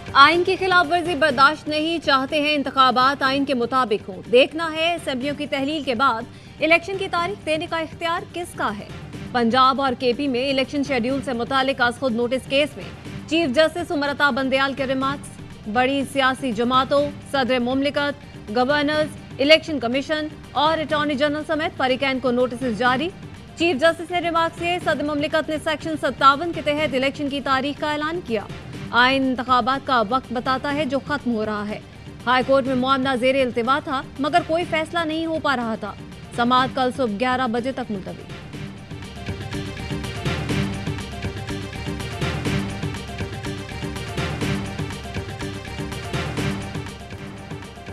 आइन की खिलाफ वर्जी बर्दाश्त नहीं, चाहते हैं इंतखाबात आइन के मुताबिक हो। देखना है असेंबलियों की तहलील के बाद इलेक्शन की तारीख देने का इख्तियार किसका है। पंजाब और केपी में इलेक्शन शेड्यूल से मुतालिक आज खुद नोटिस केस में चीफ जस्टिस उमरता बंदयाल के रिमार्क्स। बड़ी सियासी जमातों, सदर मुमलिकत, गवर्नर्स, इलेक्शन कमीशन और अटॉर्नी जनरल समेत फरीकैन को नोटिस जारी। चीफ जस्टिस ने रिमार्क्स किए, सदर मुमलिकत ने सेक्शन 57 के तहत इलेक्शन की तारीख का ऐलान किया। आइन इंतखाबात का वक्त बताता है जो खत्म हो रहा है। हाईकोर्ट में मामला जेर इल्तिवा था मगर कोई फैसला नहीं हो पा रहा था। समाअत कल सुबह 11 बजे तक मुलतवी।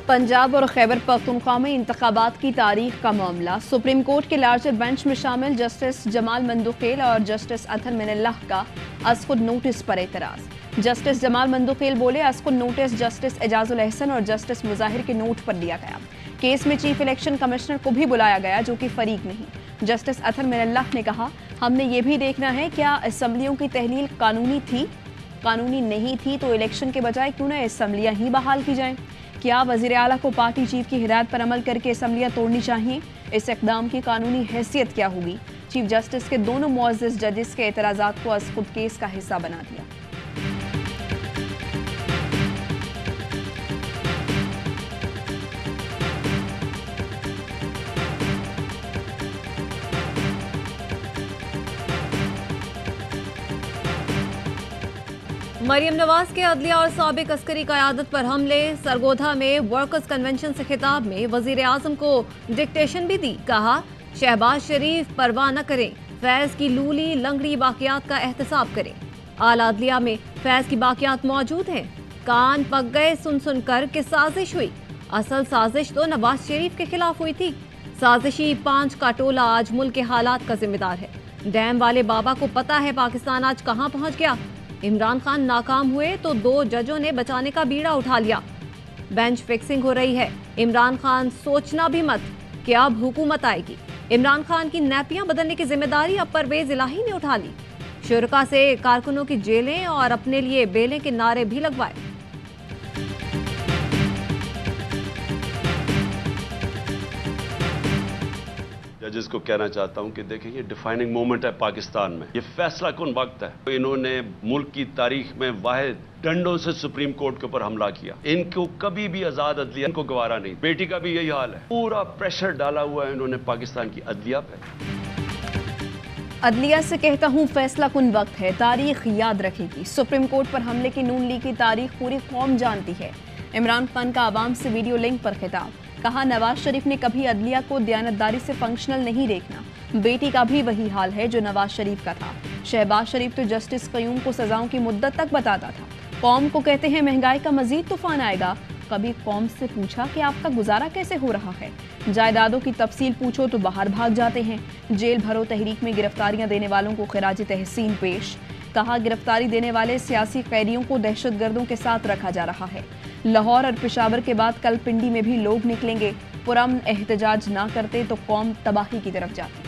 पंजाब और खैबर पख्तूनख्वा में इंतखाबात की तारीख का मामला सुप्रीम कोर्ट के लार्जर बेंच में शामिल जस्टिस जमाल मंदुखेल और जस्टिस अथर मिनल्लाह का आज खुद नोटिस पर एतराज। जस्टिस जमाल मंदुखेल बोले, आज खुद नोटिस जस्टिस एजाजुल एहसन और जस्टिस मुजाहिर के नोट पर दिया गया। केस में चीफ इलेक्शन कमिश्नर को भी बुलाया गया जो कि फरीक नहीं। जस्टिस अथर मिनल्लाह ने कहा, हमने ये भी देखना है क्या असेंबलियों की तहलील कानूनी नहीं थी तो इलेक्शन के बजाय क्यों न असेंबलियां ही बहाल की जाएं। क्या वज़ीर आला को पार्टी चीफ की हिदायत पर अमल करके असेंबलियां तोड़नी चाहिए। इस इक़दाम की कानूनी हैसियत क्या होगी। चीफ जस्टिस के दोनों मुअज़्ज़ज़ जजेस के एतराज़ात को आज खुद केस का हिस्सा बना दिया। मरियम नवाज के अदलिया और साबिक अस्करी क़यादत पर हमले। सरगोधा में वर्कर्स कन्वेंशन से खिताब में वजीर आजम को डिक्टेशन भी दी। कहा, शहबाज शरीफ परवाह न करें, फैज़ की लूली लंगड़ी बाकियात का एहतसाब करें। आला अदलिया में फैज़ की बाकियात मौजूद हैं। कान पक गए सुन कर कि साजिश हुई। असल साजिश तो नवाज शरीफ के खिलाफ हुई थी। साजिशी 5 का टोला आज मुल्क के हालात का जिम्मेदार है। डैम वाले बाबा को पता है पाकिस्तान आज कहां पहुंच गया। इमरान खान नाकाम हुए तो 2 जजों ने बचाने का बीड़ा उठा लिया। बेंच फिक्सिंग हो रही है। इमरान खान सोचना भी मत कि अब हुकूमत आएगी। इमरान खान की नैपियां बदलने की जिम्मेदारी अब परवेज इलाही ने उठा ली। शुरका से कारकुनों की जेलें और अपने लिए बेलें के नारे भी लगवाए। जजेस को कहना चाहता हूं कि देखिए, ये डिफाइनिंग मोमेंट है पाकिस्तान में। ये फैसला कुन वक्त है। इन्होंने मुल्क की तारीख में वाहिद डंडों से सुप्रीम कोर्ट के ऊपर हमला किया। इनको कभी भी आजाद अदलिया को गवारा नहीं। बेटी का भी यही हाल है। पूरा प्रेशर डाला हुआ है इन्होंने पाकिस्तान की अदलिया पे। अदलिया से कहता हूं फैसला कुन वक्त है, तारीख याद रखेगी। सुप्रीम कोर्ट पर हमले की नून लीग की तारीख पूरी कौम जानती है। इमरान खान का आवाम से वीडियो लिंक पर खिताब। कहा, नवाज शरीफ ने कभी अदलिया को दयानतदारी से फंक्शनल नहीं देखना। बेटी का भी वही हाल है जो नवाज शरीफ का था। शहबाज शरीफ तो जस्टिस क़य्यूम को सजाओं की मुद्दत तक बताता था। कौम को कहते हैं महंगाई का मजीद तूफान आएगा। कभी कौम से पूछा कि आपका गुजारा कैसे हो रहा है। जायदादों की तफसील पूछो तो बाहर भाग जाते हैं। जेल भरो तहरीक में गिरफ्तारियां देने वालों को खिराज तहसीन पेश। कहा, गिरफ्तारी देने वाले सियासी कैदियों को दहशतगर्दों के साथ रखा जा रहा है। लाहौर और पेशावर के बाद कल पिंडी में भी लोग निकलेंगे। पुरअमन एहतजाज ना करते तो कौम तबाही की तरफ जाती।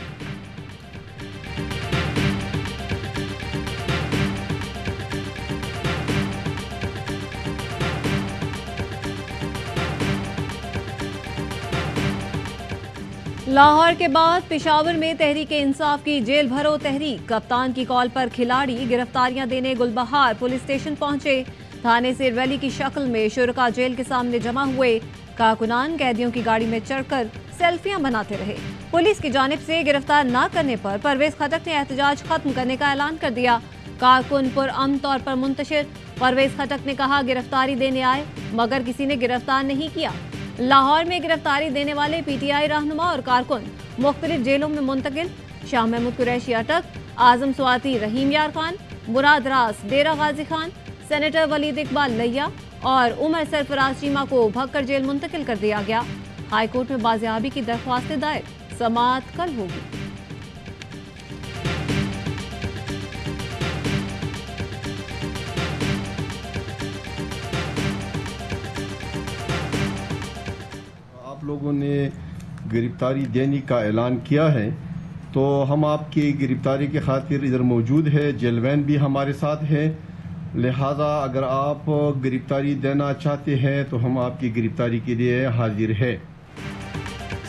लाहौर के बाद पेशावर में तहरीक इंसाफ की जेल भरो तहरीक। कप्तान की कॉल पर खिलाड़ी गिरफ्तारियां देने गुलबहार पुलिस स्टेशन पहुंचे। थाने से रैली की शक्ल में शुरका जेल के सामने जमा हुए। कारकुनान कैदियों की गाड़ी में चढ़कर सेल्फियां बनाते रहे। पुलिस की जानिब से गिरफ्तार न करने पर परवेज खटक ने एहतजाज खत्म करने का ऐलान कर दिया। कारकुन पुरअमन तौर पर मुंतशिर। परवेज खटक ने कहा, गिरफ्तारी देने आए मगर किसी ने गिरफ्तार नहीं किया। लाहौर में गिरफ्तारी देने वाले पीटीआई रहनुमा और कारकुन मुख्तलिफ जेलों में मुंतकिल। शाह महमूद कुरैशी अटक, आजम स्वाति रहीम यार खान, मुराद रास डेरा गाजी खान, सेनेटर वलीद इकबाल लैया और उमर सरफराज चीमा को भगकर जेल मुंतकिल कर दिया गया। हाईकोर्ट में बाजियाबी की दरख्वास्त दायर। समाअत कल होगी। आप लोगों ने गिरफ्तारी देने का ऐलान किया है तो हम आपकी गिरफ्तारी की खातिर इधर मौजूद है। जेल वैन भी हमारे साथ है। लिहाजा अगर आप गिरफ्तारी देना चाहते हैं तो हम आपकी गिरफ्तारी के लिए हाजिर है।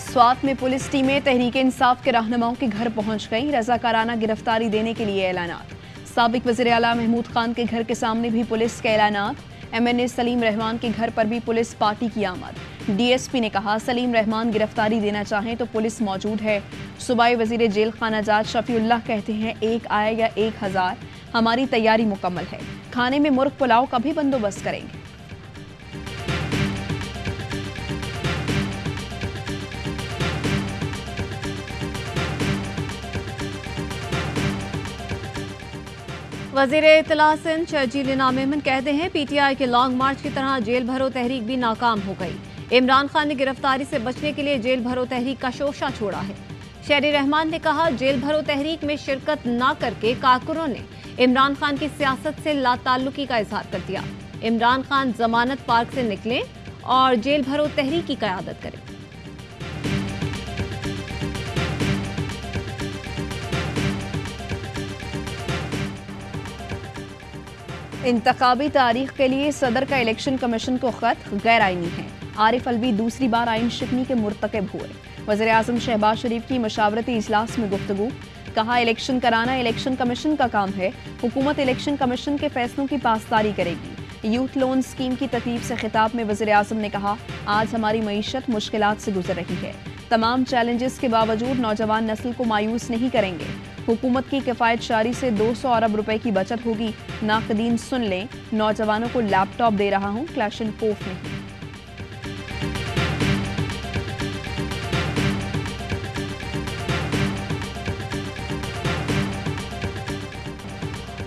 स्वात में पुलिस टीमें तहरीके इंसाफ के रहनुमाओं के घर पहुंच गई। रजाकाराना गिरफ्तारी देने के लिए ऐलानात। साबिक वज़ीर आला महमूद खान के घर के सामने भी पुलिस के ऐलानात। MNA सलीम रहमान के घर पर भी पुलिस पार्टी की आमद। DSP ने कहा सलीम रहमान गिरफ्तारी देना चाहें तो पुलिस मौजूद है। सूबाई वज़ीर जेल खाना जात शफीउल्लाह कहते हैं 1 आए या 1000 हमारी तैयारी मुकम्मल है। खाने में मुर्ग पुलाव का भी बंदोबस्त करेंगे। वज़ीर इत्तला सिंध शर्जील इनाम मेमन कहते हैं PTI के लॉन्ग मार्च की तरह जेल भरो तहरीक भी नाकाम हो गई। इमरान खान ने गिरफ्तारी से बचने के लिए जेल भरो तहरीक का शोशा छोड़ा है। शहरी रहमान ने कहा जेल भरो तहरीक में शिरकत न करके कारकुनों ने इमरान खान की सियासत से लाताल्लुकी का इजहार कर दिया। इमरान खान जमानत पार्क से निकलें और जेल भरो तहरीक की क़यादत करें। इंतखाबी तारीख के लिए सदर का इलेक्शन कमीशन को खत गैर आईनी है। आरिफ अलवी दूसरी बार आइन शिकनी के मुर्तकब हुए। वज़ीर आज़म शहबाज शरीफ की मशावरती इजलास में गुफ्तगू। कहा इलेक्शन कराना इलेक्शन कमीशन का काम है। हुकूमत इलेक्शन कमीशन के फैसलों की पासदारी करेगी। यूथ लोन स्कीम की तकरीब से खिताब में वज़ीर आज़म ने कहा आज हमारी मईशत मुश्किलात से गुजर रही है। तमाम चैलेंजेस के बावजूद नौजवान नस्ल को मायूस नहीं करेंगे। हुकूमत की किफ़ायत शारी से 200 अरब रुपए की बचत होगी। नाक़दीन सुन लें, नौजवानों को लैपटॉप दे रहा हूँ, क्लैशनकोफ नहीं।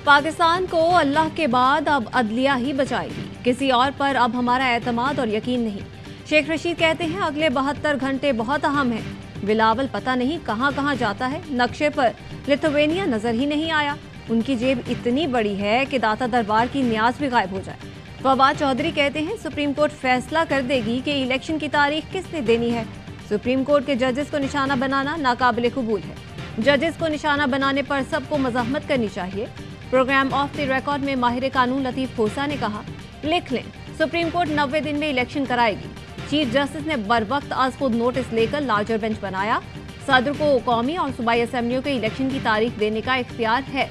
पाकिस्तान को अल्लाह के बाद अब अदलिया ही बचाएगी। किसी और पर अब हमारा एतमाद और यकीन नहीं। शेख रशीद कहते हैं अगले 72 घंटे बहुत अहम हैं। बिलावल पता नहीं कहां कहां जाता है। नक्शे पर लिथुवेनिया नजर ही नहीं आया। उनकी जेब इतनी बड़ी है कि दाता दरबार की न्याज भी गायब हो जाए। फवाद चौधरी कहते हैं सुप्रीम कोर्ट फैसला कर देगी कि इलेक्शन की तारीख किसने देनी है। सुप्रीम कोर्ट के जजेस को निशाना बनाना नाकाबिले कबूल है। जजेस को निशाना बनाने पर सबको मज़ाहमत करनी चाहिए। प्रोग्राम ऑफ द रिकॉर्ड में माहिर कानून लतीफ़ खोसा ने कहा लिख लें सुप्रीम कोर्ट 90 दिन में इलेक्शन कराएगी। चीफ जस्टिस ने बर वक्त आज खुद नोटिस लेकर लार्जर बेंच बनाया। सदर को कौमी और सूबाई असेंबलियों के इलेक्शन की तारीख देने का इख्तियार है।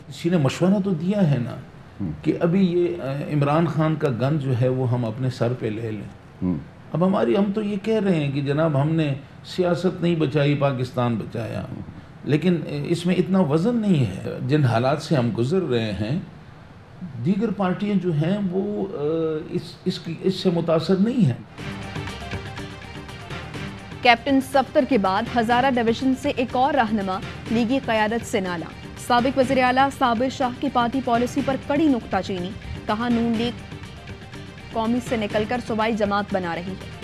किसी ने मशवरा तो दिया है ना कि अभी ये इमरान खान का गन जो है वो हम अपने सर पे ले लें। अब हम तो ये कह रहे हैं कि जनाब हमने सियासत नहीं बचाई, पाकिस्तान बचाया, लेकिन इसमें इतना वज़न नहीं है। जिन हालात से हम गुजर रहे हैं दीगर पार्टियां जो हैं वो इससे मुतासर नहीं हैं। कैप्टन सफ्तर के बाद हज़ारा डिवीजन से एक और रहनुमा लीगी क़यादत से नाला। साबिक वज़ीर आला साबिर शाह की पार्टी पॉलिसी पर कड़ी नुक्ताचीनी। कहा नून लीग कौमी से निकलकर सूबाई जमात बना रही है।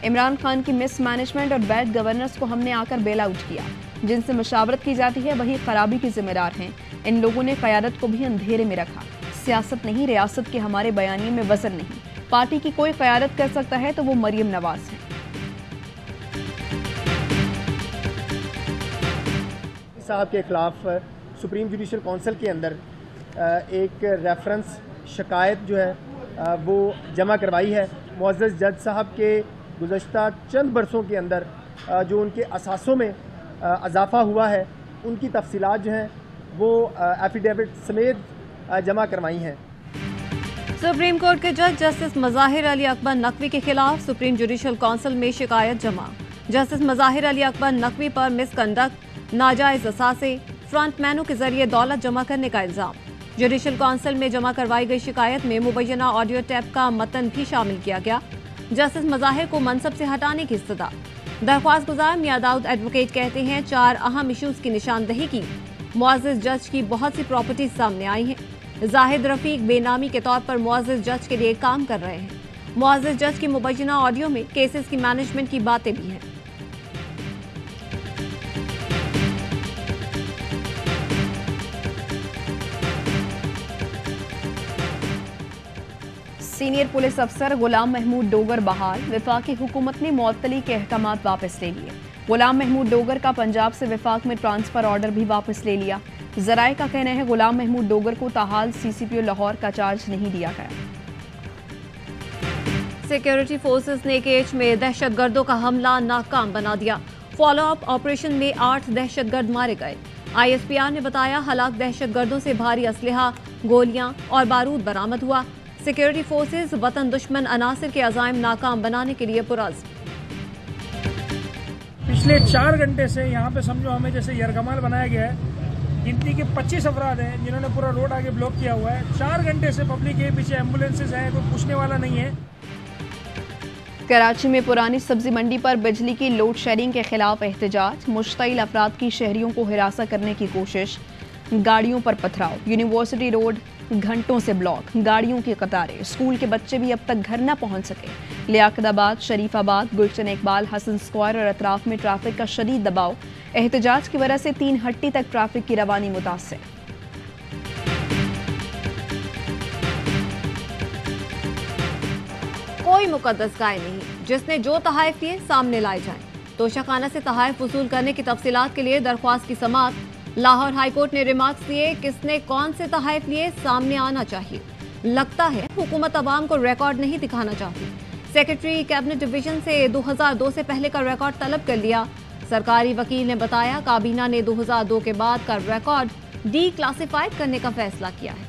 इमरान खान की मिस मैनेजमेंट और बैड गवर्नेंस को हमने आकर बेल आउट किया। जिनसे मशावरत की जाती है वही खराबी की जिम्मेदार हैं। इन लोगों ने क़यादत को भी अंधेरे में रखा। सियासत नहीं, रियासत के हमारे बयानिए में वजन नहीं। पार्टी की कोई क़यादत कर सकता है तो वो मरियम नवाज है। साहब के खिलाफ सुप्रीम जुडिशल काउंसिल के अंदर एक रेफरेंस शिकायत जो है वो जमा करवाई है। मुअज़्ज़ज़ जज साहब के गुज़श्ता चंद बरसों के अंदर जो उनके असासों में इजाफ़ा हुआ है उनकी तफसीलात जो हैं वो एफिडेविट समेत जमा करवाई हैं। सुप्रीम कोर्ट के जज जस्टिस मज़ाहिर अली अकबर नकवी के खिलाफ सुप्रीम जुडिशल काउंसिल में शिकायत जमा। जस्टिस मज़ाहिर अली अकबर नकवी पर मिसकंडक्ट, नाजायज़ असासे, फ्रंटमैनों के जरिए दौलत जमा करने का इल्ज़ाम। जुडिशल काउंसिल में जमा करवाई गई शिकायत में मुबैना ऑडियो टेप का मतन भी शामिल किया गया। जस्टिस मज़ाहिर को मनसब से हटाने की इस्तदा। दरख्वास्त गुजार मियां दाऊद एडवोकेट कहते हैं 4 अहम इशूज़ की निशानदही की। मुअज़्ज़ज़ जज की बहुत सी प्रॉपर्टीज सामने आई हैं। जाहिद रफ़ीक बेनामी के तौर पर मुअज़्ज़ज़ जज के लिए काम कर रहे हैं। मुअज़्ज़ज़ जज की मुबैना ऑडियो में केसेस की मैनेजमेंट की बातें भी हैं। सीनियर पुलिस अफसर गुलाम महमूद डोगर बहाल, वफाकी हुकूमत ने मुअत्तली के अहकामात वापस ले लिए। गुलाम महमूद डोगर का पंजाब से वफाक में ट्रांसफर ऑर्डर भी वापस ले लिया। जराए का कहना है गुलाम महमूद डोगर को ताहाल CCPO लाहौर का चार्ज नहीं दिया गया। सिक्योरिटी फोर्सेस ने केच में दहशतगर्दों का हमला नाकाम बना दिया। फॉलो अप ऑपरेशन में 8 दहशतगर्द मारे गए। ISPR ने बताया हलाक दहशतगर्दों से भारी असलहा, गोलियां और बारूद बरामद हुआ। सिक्योरिटी फोर्सेस वतन दुश्मन अनासिर के अज़ाइम नाकाम बनाने के लिए पुरअज़्म। पिछले 4 घंटे से यहाँ पे समझो हमें जैसे यरगमाल बनाया गया है। गिनती के 25 अफराद हैं जिन्होंने पूरा रोड आगे ब्लॉक किया हुआ है। 4 घंटे से पब्लिक के पीछे एम्बुलेंसेज हैं, कोई पूछने वाला नहीं है। कराची में पुरानी सब्जी मंडी पर बिजली की लोड शेडिंग के खिलाफ एहतजाज, मुश्तइल अफराद की शहरियों को हिरासा करने की कोशिश, गाड़ियों पर पथराव। यूनिवर्सिटी रोड घंटों से ब्लॉक, गाड़ियों की कतारें। स्कूल के बच्चे भी अब तक घर न पहुंच सके। लियाकताबाद, शरीफाबाद, गुलशन इकबाल, हसन स्क्वायर और अतराफ में ट्रैफिक का शदीद दबाव। एहतजाज की वजह से 3 हट्टी तक ट्रैफिक की रवानी मुतासिर। कोई मुकद्दस गाय नहीं, जिसने जो तहाइफ लिए सामने लाए जाएं। तोशाखाना से तहाइफ वसूल करने की तफसीलात के लिए दरख्वास्त की समाअत। लाहौर हाईकोर्ट ने रिमार्क्स दिए, किसने कौन से तहाइफ लिए सामने आना चाहिए। लगता है हुकूमत अवाम को रिकॉर्ड नहीं दिखाना चाहती। सेक्रेटरी कैबिनेट डिवीजन से 2002 से पहले का रिकॉर्ड तलब कर लिया। सरकारी वकील ने बताया काबीना ने 2002 के बाद का रिकॉर्ड डीक्लासिफाइड करने का फैसला किया है।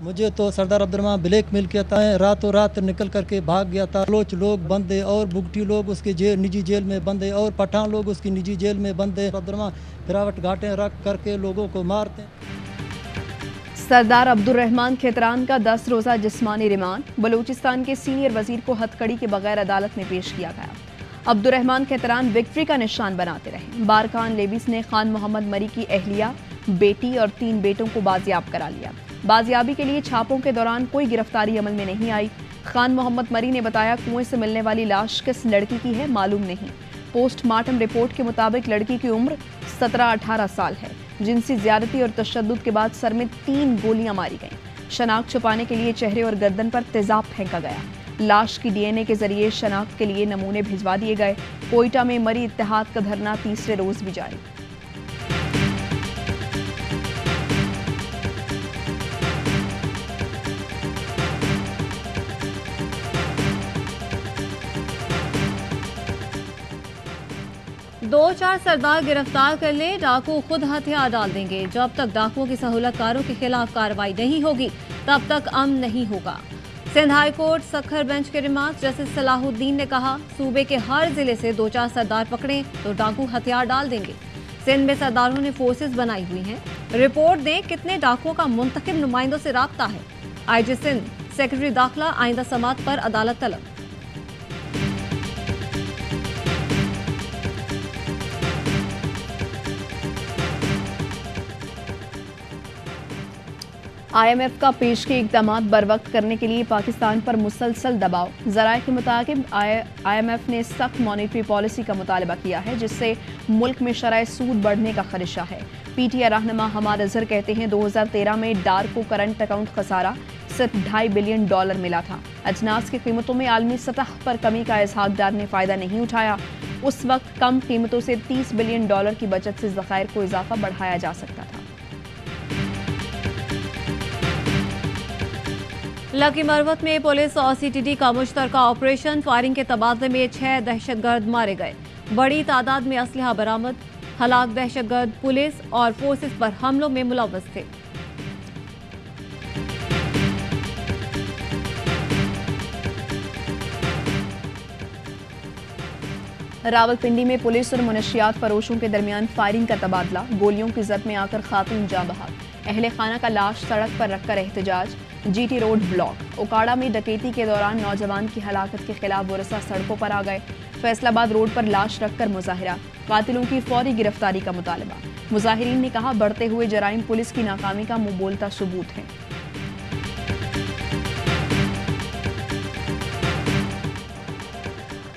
मुझे तो सरदार अब्दुर्रहमान ब्लैकमेल किया था, रातों रात निकल करके भाग गया था। बलोच लोग बंदे और बुगटी लोग उसके निजी जेल में बंदे और पठान लोग उसकी निजी जेल में बंदे। अब्दुर्रहमान गिरावट घाटें रख करके लोगों को मारते। सरदार अब्दुर्रहमान खेतरान का 10 रोज़ा जिस्मानी रिमांड। बलूचिस्तान के सीनियर वजीर को हथकड़ी के बगैर अदालत में पेश किया गया। अब्दुर्रहमान खेतरान विक्ट्री का निशान बनाते रहे। बारखान लेविस ने खान मोहम्मद मरी की अहलिया, बेटी और 3 बेटों को बाजियाब करा लिया। बाजियाबी के लिए छापों के दौरान कोई गिरफ्तारी अमल में नहीं आई। खान मोहम्मद मरी ने बताया कुएं से मिलने वाली लाश किस लड़की की है मालूम नहीं। पोस्टमार्टम रिपोर्ट के मुताबिक लड़की की उम्र 17-18 साल है। जिनसी ज्यादती और तशद्दुद के बाद सर में 3 गोलियां मारी गईं। शनाख्त छुपाने के लिए चेहरे और गर्दन पर तेजाब फेंका गया। लाश की DNA के जरिए शनाख्त के लिए नमूने भिजवा दिए गए। कोयटा में मरी इत्तेहाद का धरना तीसरे रोज भी जारी। दो चार सरदार गिरफ्तार कर ले, डाकू खुद हथियार डाल देंगे। जब तक डाकुओं की सहूलतकारों के खिलाफ कार्रवाई नहीं होगी तब तक अमन नहीं होगा। Sindh high court Sukkur bench के रिमार्क। जस्टिस सलाहुद्दीन ने कहा सूबे के हर जिले से 2-4 सरदार पकड़े तो डाकू हथियार डाल देंगे। सिंध में सरदारों ने फोर्सेस बनाई हुई हैं। रिपोर्ट दें कितने डाकुओं का मुंतखब नुमाइंदों से राब्ता है। IG सिंध सेक्रेटरी दाखिला आइंदा समात पर अदालत तलब। IMF का पेशगी इक़दामात बरवक्त करने के लिए पाकिस्तान पर मुसलसल दबाव। ज़राए के मुताबिक IMF ने सख्त मॉनेटरी पॉलिसी का मुतालबा किया है जिससे मुल्क में शरह सूद बढ़ने का खदशा है। PTI रहनुमा हमाद अजहर कहते हैं 2013 में डार को करंट अकाउंट खसारा सिर्फ $2.5 बिलियन मिला था। अजनास की कीमतों में आलमी सतह पर कमी का इसहाक डार ने फ़ायदा नहीं उठाया। उस वक्त कम कीमतों से $30 बिलियन की बचत से ज़खायर को इजाफा बढ़ाया जा सकता था। लकी मरवत में पुलिस और CTD का मुश्तरका ऑपरेशन। फायरिंग के तबादले में 6 दहशतगर्द मारे गए। बड़ी तादाद में असलहा बरामद। हलाक दहशतगर्द पुलिस और फोर्सेस पर हमलों में मुलव्वस थे। रावलपिंडी में पुलिस और मुनशियात फरोशों के दरमियान फायरिंग का तबादला। गोलियों की जद में आकर खातून जाँ बहक। अहले खाना का लाश सड़क पर रखकर एहतजाज। GT road block. ओकाड़ा में डकैती के दौरान नौजवान की हलाकत के खिलाफ वरसा सड़कों पर आ गए। फैसलाबाद रोड पर लाश रखकर मुजाहिरा। कातिलों की फौरी गिरफ्तारी का मुतालबा। मुजाहिरीन ने कहा बढ़ते हुए जराइम पुलिस की नाकामी का मुबोलता सबूत है।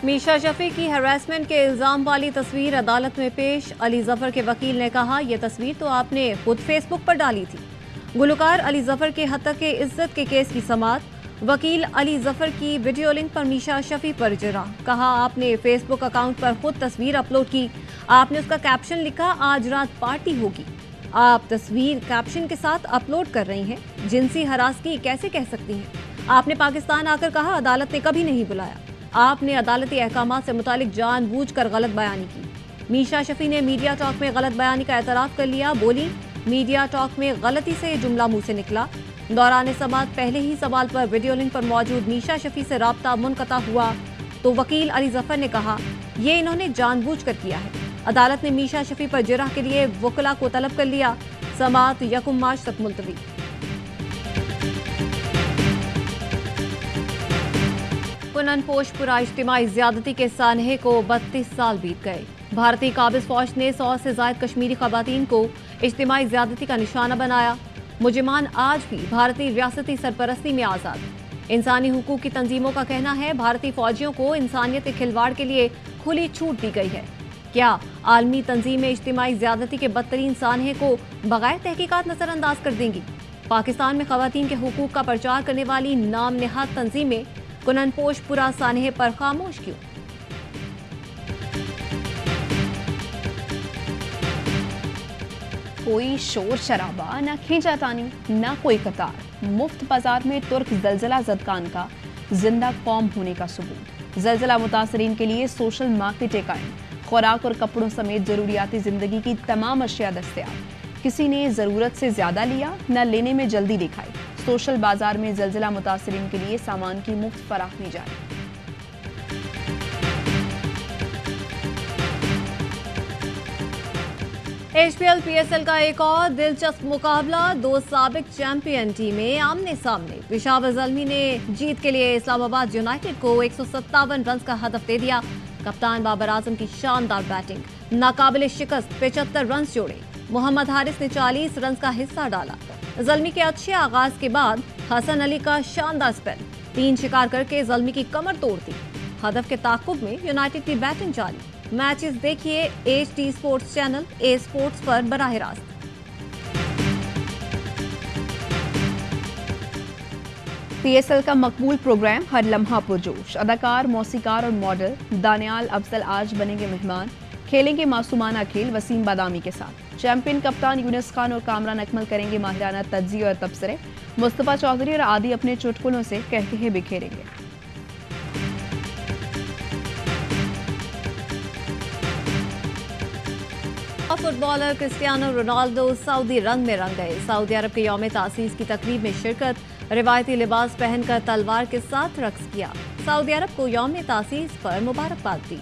मीशा शफी की हैरेसमेंट के इल्जाम वाली तस्वीर अदालत में पेश। अली जफर के वकील ने कहा, यह तस्वीर तो आपने खुद फेसबुक पर डाली थी। गुलकार अली जफर के हत्या इज्जत के केस की समाअत। वकील अली जफर की वीडियो लिंक पर मीशा शफी पर जरा। कहा, आपने फेसबुक अकाउंट पर खुद तस्वीर अपलोड की। आपने उसका कैप्शन लिखा, आज रात पार्टी होगी। आप तस्वीर कैप्शन के साथ अपलोड कर रही हैं। जिनसी हरासगी कैसे कह सकती हैं? आपने पाकिस्तान आकर कहा, अदालत ने कभी नहीं बुलाया। आपने अदालती अहकाम से मुतालिक जानबूझकर गलत बयानी की। मीशा शफी ने मीडिया टॉक में गलत बयानी का एतराफ़ कर लिया। बोली, मीडिया टॉक में गलती से जुमला मुंह से निकला। दौरान समाअत पहले ही सवाल पर वीडियो लिंक पर मौजूद मीशा शफी से राब्ता मुनक़ता हुआ तो वकील अली जफर ने कहा, ये इन्होंने जानबूझकर किया है। अदालत ने मीशा शफी पर जिरह के लिए वकला को तलब कर लिया। समाअत 1 मार्च तक मुलतवी। पुननपोशपुरा इज्तिमाई ज्यादती के सानहे को 32 साल बीत गए। भारतीय काबिज फौज ने 100 से ज्यादा कश्मीरी खवातीन को इज्तिमाई ज्यादती का निशाना बनाया। मुजरिमान आज भी भारतीय रियासती सरपरस्ती में आज़ाद। इंसानी हुकूक की तंजीमों का कहना है, भारतीय फौजियों को इंसानियत के खिलवाड़ के लिए खुली छूट दी गई है। क्या आलमी तंजीमें इज्तिमाई ज्यादती के बदतरीन सानहे को बगैर तहकीकात नजरअंदाज कर देंगी? पाकिस्तान में खवातीन के हुकूक का प्रचार करने वाली नाम नेहाद तंजीमें पुननपोशपुरा सानहे पर खामोश क्यों? कोई शोर शराबा, न खींचातानी, न कोई कतार। मुफ्त बाजार में तुर्क जलजला जदगान का जिंदा कौम होने का सबूत। जलजला मुतासरीन के लिए सोशल मार्केट कायम। खुराक और कपड़ों समेत जरूरियाती जिंदगी की तमाम अशिया दस्तयाब। किसी ने ज़रूरत से ज़्यादा लिया, न लेने में जल्दी दिखाई। सोशल बाजार में जलजला मुतासरीन के लिए सामान की मुफ्त फराहमी जारी। HPL PSL का एक और दिलचस्प मुकाबला। 2 साबिक चैंपियन टीमें आमने सामने। पेशावर ज़ल्मी ने जीत के लिए इस्लामाबाद यूनाइटेड को 157 रन का हदफ दे दिया। कप्तान बाबर आजम की शानदार बैटिंग, नाकाबिले शिकस्त 75 रन जोड़े। मोहम्मद हारिस ने 40 रन का हिस्सा डाला। ज़ल्मी के अच्छे आगाज के बाद हसन अली का शानदार स्पेल, 3 शिकार करके ज़ल्मी की कमर तोड़ दी। हदफ के ताक़ुब में यूनाइटेड की बैटिंग जारी। मैचेस देखिए HD sports channel A sports पर बराह रास्त। PSL का मकबूल प्रोग्राम हर लम्हा पुरजोश। अदाकार, मौसीकार और मॉडल दानियाल अफजल आज बनेंगे मेहमान। खेलेंगे मासूमाना खेल वसीम बादामी के साथ। चैंपियन कप्तान यूनुस खान और कामरान अकमल करेंगे माहिराना तज्ज़िया और तबसरे। मुस्तफ़ा चौधरी और आदि अपने चुटकुलों से कहकहे बिखेरेंगे। फुटबॉलर क्रिस्टियानो रोनाल्डो सऊदी रंग में रंग गए। सऊदी अरब के यौम तासीस की तकरीब में शिरकत, रिवायती लिबास पहनकर तलवार के साथ रक्स किया। सऊदी अरब को यौम तासीस पर मुबारकबाद दी।